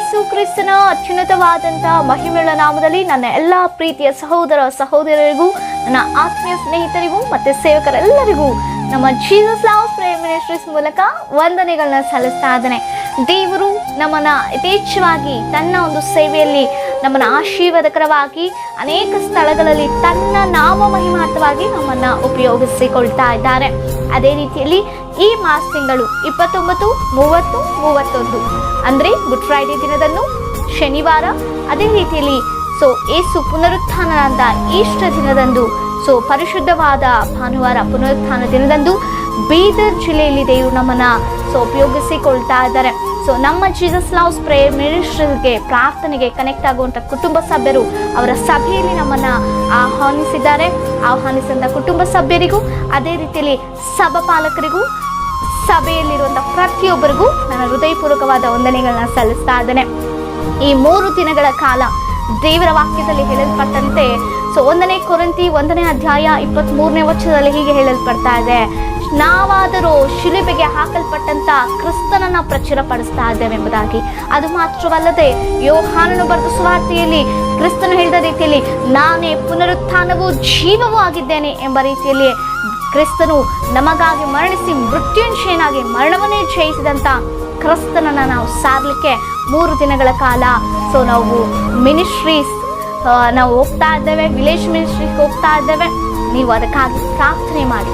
ಯೇಸು ಕ್ರಿಸ್ತನ ಅತ್ಯುನ್ನತವಾದಂತಹ ಮಹಿಮೆಯ ನಾಮದಲ್ಲಿ ನನ್ನ ಎಲ್ಲ ಪ್ರೀತಿಯ ಸಹೋದರ ಸಹೋದರರಿಗೂ, ನನ್ನ ಆತ್ಮೀಯ ಸ್ನೇಹಿತರಿಗೂ ಮತ್ತೆ ಸೇವಕರೆಲ್ಲರಿಗೂ ನಮ್ಮ ಜೀಸಸ್ ಲವ್ಸ್ ಪ್ರೇಯರ್ ಮಿನಿಸ್ಟ್ರೀಸ್ ಮೂಲಕ ವಂದನೆಗಳನ್ನ ಸಲ್ಲಿಸ್ತಾ ಇದ್ದೇನೆ. ದೇವರು ನಮ್ಮನ್ನ ಯಥೇಚ್ಛವಾಗಿ ತನ್ನ ಒಂದು ಸೇವೆಯಲ್ಲಿ ನಮ್ಮನ್ನ ಆಶೀರ್ವಾದಕರವಾಗಿ ಅನೇಕ ಸ್ಥಳಗಳಲ್ಲಿ ತನ್ನ ನಾಮ ಮಹಿಮಾರ್ಥವಾಗಿ ನಮ್ಮನ್ನ ಉಪಯೋಗಿಸಿಕೊಳ್ತಾ ಇದ್ದಾರೆ. ಅದೇ ರೀತಿಯಲ್ಲಿ ಈ ಮಾಸ ತಿಂಗಳು 29, 30, 31 ಅಂದರೆ ಗುಡ್ ಫ್ರೈಡೆ ದಿನದಂದು ಶನಿವಾರ, ಅದೇ ರೀತಿಯಲ್ಲಿ ಏಸು ಪುನರುತ್ಥಾನದ ಈಸ್ಟರ್ ದಿನದಂದು ಪರಿಶುದ್ಧವಾದ ಭಾನುವಾರ ಪುನರುತ್ಥಾನ ದಿನದಂದು ಬೀದರ್ ಜಿಲ್ಲೆಯಲ್ಲಿ ದೇವರು ನಮ್ಮನ್ನ ಉಪಯೋಗಿಸಿಕೊಳ್ತಾ ಇದ್ದಾರೆ. ನಮ್ಮ ಜೀಸಸ್ ಲವ್ಸ್ ಪ್ರೇಯರ್ ಮಿನಿಸ್ಟ್ರಿಗೆ ಪ್ರಾರ್ಥನೆಗೆ ಕನೆಕ್ಟ್ ಆಗುವಂಥ ಕುಟುಂಬ ಸಭ್ಯರು ಅವರ ಸಭೆಯಲ್ಲಿ ನಮ್ಮನ್ನ ಆಹ್ವಾನಿಸಿದ ಕುಟುಂಬ ಸಭ್ಯರಿಗೂ, ಅದೇ ರೀತಿಯಲ್ಲಿ ಸಭಾಪಾಲಕರಿಗೂ, ಸಭೆಯಲ್ಲಿರುವಂಥ ಪ್ರತಿಯೊಬ್ಬರಿಗೂ ನನ್ನ ಹೃದಯಪೂರ್ವಕವಾದ ವಂದನೆಗಳನ್ನ ಸಲ್ಲಿಸ್ತಾ ಇದ್ದೇನೆ. ಈ 3 ದಿನಗಳ ಕಾಲ ದೇವರ ವಾಕ್ಯದಲ್ಲಿ ಹೇಳಲ್ಪಟ್ಟಂತೆ 1 ಕೊರಿಂಥಿ 1ನೇ ಅಧ್ಯಾಯ 23ನೇ ವಚನದಲ್ಲಿ ಹೀಗೆ ಹೇಳಲ್ಪಡ್ತಾ ಇದೆ, ನಾವಾದರೂ ಶಿಲುಬೆಗೆ ಹಾಕಲ್ಪಟ್ಟಂತ ಕ್ರಿಸ್ತನನ್ನ ಪ್ರಚುರಪಡಿಸ್ತಾ ಇದ್ದೇವೆ ಎಂಬುದಾಗಿ. ಅದು ಮಾತ್ರವಲ್ಲದೆ ಯೋಹಾನನು ಬರೆದ ಸುವಾರ್ತೆಯಲ್ಲಿ ಕ್ರಿಸ್ತನು ಹೇಳಿದ ರೀತಿಯಲ್ಲಿ ನಾನೇ ಪುನರುತ್ಥಾನವೂ ಜೀವವೂ ಆಗಿದ್ದೇನೆ ಎಂಬ ರೀತಿಯಲ್ಲಿ ಕ್ರಿಸ್ತನು ನಮಗಾಗಿ ಮರಣಿಸಿ ಮೃತ್ಯುಂಜಯನಾಗಿ ಮರಣವನ್ನೇ ಜಯಿಸಿದಂತ ಕ್ರಿಸ್ತನನ್ನ ನಾವು ಸಾರಲಿಕ್ಕೆ 3 ದಿನಗಳ ಕಾಲ ನಾವು ಮಿನಿಸ್ಟ್ರೀಸ್ ನಾವು ಹೋಗ್ತಾ ಇದ್ದೇವೆ, ವಿಲೇಜ್ ಮಿನಿಸ್ಟ್ರಿಗೆ ಹೋಗ್ತಾ ಇದ್ದೇವೆ. ನೀವು ಅದಕ್ಕಾಗಿ ಪ್ರಾರ್ಥನೆ ಮಾಡಿ.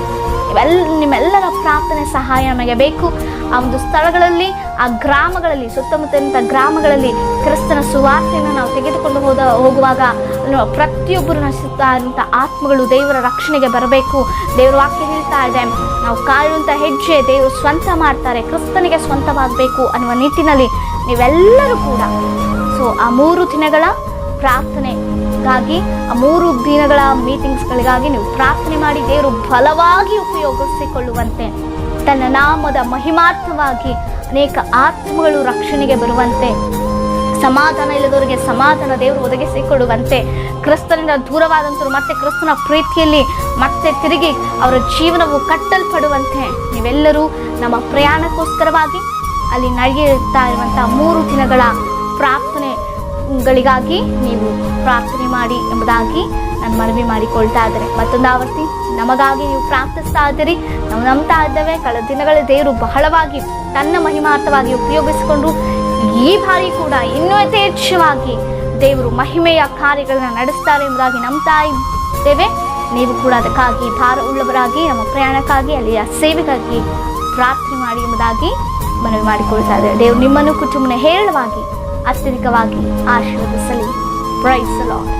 ನಿಮ್ಮೆಲ್ಲರ ಪ್ರಾರ್ಥನೆ ಸಹಾಯ ನಮಗೆ ಬೇಕು. ಆ ಒಂದು ಸ್ಥಳಗಳಲ್ಲಿ, ಆ ಗ್ರಾಮಗಳಲ್ಲಿ, ಸುತ್ತಮುತ್ತಲಿನ ಗ್ರಾಮಗಳಲ್ಲಿ ಕ್ರಿಸ್ತನ ಸುವಾರ್ತೆಯನ್ನು ನಾವು ತೆಗೆದುಕೊಂಡು ಹೋಗುವಾಗ ಪ್ರತಿಯೊಬ್ಬರು ನಶಿಸ್ತಾ ಇರುವಂಥ ಆತ್ಮಗಳು ದೇವರ ರಕ್ಷಣೆಗೆ ಬರಬೇಕು. ದೇವರ ವಾಕ್ಯ ಹೇಳ್ತಾ ಇದೆ, ನಾವು ಕಾಯುವಂಥ ಹೆಜ್ಜೆ ದೇವರು ಸ್ವಂತ ಮಾಡ್ತಾರೆ, ಕ್ರಿಸ್ತನಿಗೆ ಸ್ವಂತವಾಗಬೇಕು ಅನ್ನುವ ನಿಟ್ಟಿನಲ್ಲಿ ನೀವೆಲ್ಲರೂ ಕೂಡ ಆ 3 ದಿನಗಳ ಪ್ರಾರ್ಥನೆಗಾಗಿ, ಆ 3 ದಿನಗಳ ಮೀಟಿಂಗ್ಸ್ಗಳಿಗಾಗಿ ನೀವು ಪ್ರಾರ್ಥನೆ ಮಾಡಿ ದೇವರು ಬಲವಾಗಿ ಉಪಯೋಗಿಸಿಕೊಳ್ಳುವಂತೆ, ತನ್ನ ನಾಮದ ಮಹಿಮಾರ್ಥವಾಗಿ ಅನೇಕ ಆತ್ಮಗಳು ರಕ್ಷಣೆಗೆ ಬರುವಂತೆ, ಸಮಾಧಾನ ಇಲ್ಲದವರಿಗೆ ಸಮಾಧಾನ ದೇವರು ಒದಗಿಸಿಕೊಡುವಂತೆ, ಕ್ರಿಸ್ತನಿಂದ ದೂರವಾದಂಥವ್ರು ಮತ್ತೆ ಕ್ರಿಸ್ತನ ಪ್ರೀತಿಯಲ್ಲಿ ಮತ್ತೆ ತಿರುಗಿ ಅವರ ಜೀವನವು ಕಟ್ಟಲ್ಪಡುವಂತೆ ನೀವೆಲ್ಲರೂ ನಮ್ಮ ಪ್ರಯಾಣಕ್ಕೋಸ್ಕರವಾಗಿ ಅಲ್ಲಿ ನಡೆಯುತ್ತಾ ಇರುವಂಥ 3 ದಿನಗಳ ಪ್ರಾರ್ಥನೆಗಳಿಗಾಗಿ ನೀವು ಪ್ರಾರ್ಥನೆ ಮಾಡಿ ಎಂಬುದಾಗಿ ನಾನು ಮನವಿ ಮಾಡಿಕೊಳ್ತಾ ಇದ್ದೇನೆ. ಮತ್ತೊಂದು ಆವರ್ತಿ ನಮಗಾಗಿ ನೀವು ಪ್ರಾರ್ಥಿಸ್ತಾ ಇದ್ದೀರಿ. ನಾವು ನಂಬ್ತಾ ಇದ್ದೇವೆ ಕಳೆದ ದಿನಗಳ ದೇವರು ಬಹಳವಾಗಿ ತನ್ನ ಮಹಿಮಾರ್ಥವಾಗಿ ಉಪಯೋಗಿಸಿಕೊಂಡು ಈ ಬಾರಿ ಕೂಡ ಇನ್ನೂ ಯಥೇಚ್ಛವಾಗಿ ದೇವರು ಮಹಿಮೆಯ ಕಾರ್ಯಗಳನ್ನ ನಡೆಸ್ತಾರೆ ಎಂಬುದಾಗಿ ನಂಬ್ತಾ ಇದ್ದೇವೆ. ನೀವು ಕೂಡ ಅದಕ್ಕಾಗಿ ಭಾರ ಉಳ್ಳವರಾಗಿ ನಮ್ಮ ಪ್ರಯಾಣಕ್ಕಾಗಿ ಅಲ್ಲಿಯ ಸೇವೆಗಾಗಿ ಪ್ರಾರ್ಥನೆ ಮಾಡಿ ಎಂಬುದಾಗಿ ಮನವಿ ಮಾಡಿಕೊಳ್ತಾ ಇದ್ದಾರೆ. ದೇವರು ನಿಮ್ಮನ್ನು ಕುಟುಂಬನ ಹೇರಳವಾಗಿ ಅತ್ಯಧಿಕವಾಗಿ ಆಶೀರ್ವದಿಸಲಿ. Praise the lord.